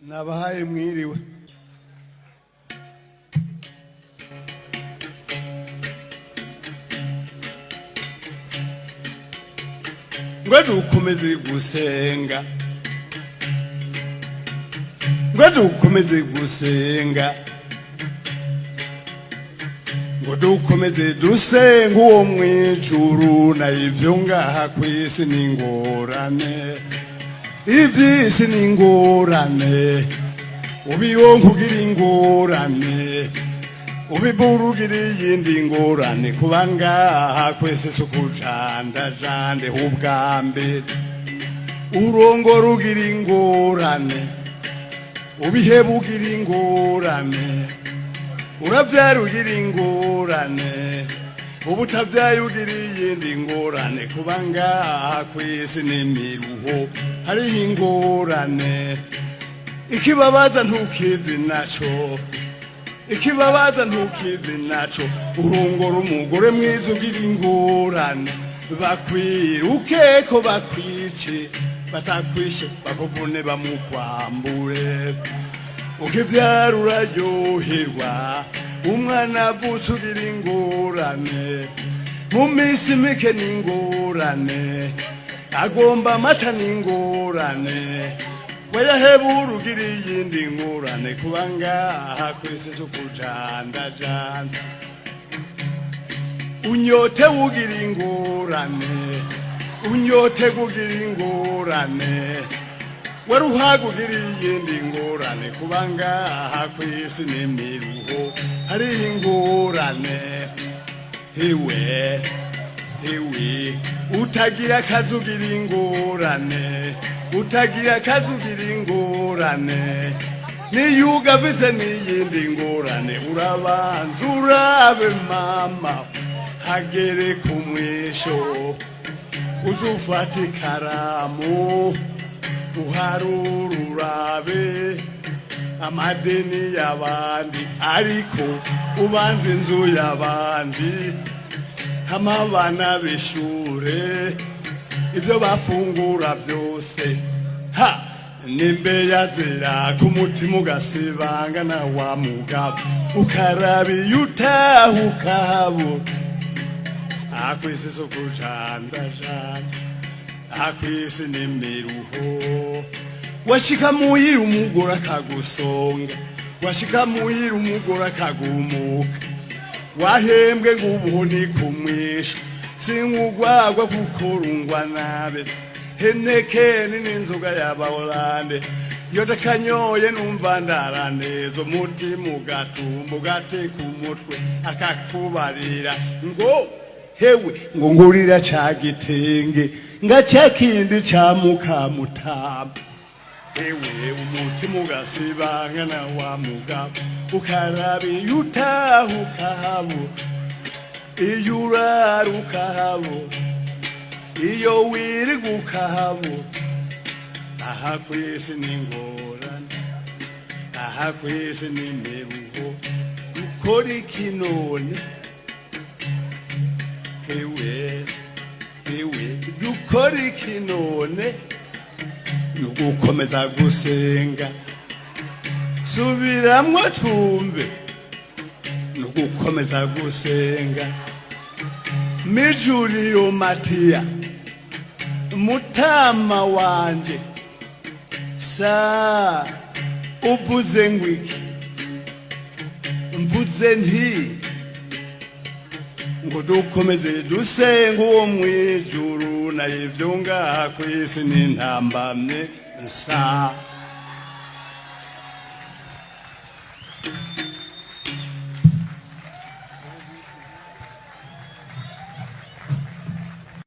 nabahaye mwiriwe ngo dukomeze gusenga ngo dukomeze gusenga ngo dukomeze dusenga uwo mwijuru na ivyo ngaha kwisi n'ingorane ivyisi n'ingorane ubiyonka ugira ingorane ubiburugira iyindi ngorane kuba ngaha kwese sukujandajande ubwa mbere urongora ugira ingorane ubiheba ugira ingorane uravyara ugira ingorane ubutavyaye ugira iyindi ngorane kuba ngaha kwisi n'imiruho hariho ingorane ikibabaza ntukizi naco ikibabaza ntukizi naco urongora umugore mwiza ugira ingorane bakwiruke ko bakwice batakwishe bakuvune bamukwambure ukivyara uraryoherwa umwana avutse ugira ingorane mu minsi mike n'ingorane agomba amata n'ingorane wayahebura ugira iyindi ngorane kuba ngaha kwese sukujandajanda unyote ugira ingorane unyote kugira ingorane waruhaga ugira iyindi ngorane kuba ngaha kwisi n'imiruho hariho ingorane hewe utagira akazi ugira ingorane utagira akazi ugira ingorane niyuga vise n'iyindi ngorane urabanza urabe mama hagere ku mwisho uzufata ikaramu uharura urabe amadeni y'abandi ariko ubanza inzu y'abandi hama abana b'ishure ivyo bafungura vyose ha nimbe yazira ku mutima ugasibanga na wa mugabo ukarabi yutahukabo akwisi sokujandajanda akwisi n'imiruho washika muhira umugore akagusonga washika muhira umugore akagumuka wahembwe ngubuho ni kumwisha singugwagwa kukorungwa nabe henekeni n'inzoga y'abaholande yodakanyoye numva ndaraneza umutima ugatumba ugateka umutwe akakubarira ngo hewe ngo ngurira ca gitenge nga ca kindi ca mukamutama hewe umutima ugasibanga na wa mugabo ukarabi yutahukabo iyo urarukabo iyo wirigukabo aha kwisi n'ingorane aha kwisi n'imiruho ukora iki none hewe dukora iki none nugukomeza gusenga subiramwo twumve nugukomeza gusenga mijuriro Mathias mutama wanje sa uvuze ngwiki mvuze nti ngo dukomeze dusenga uwo mwijuru na ivyo ngaha kwisi n'intambamye sa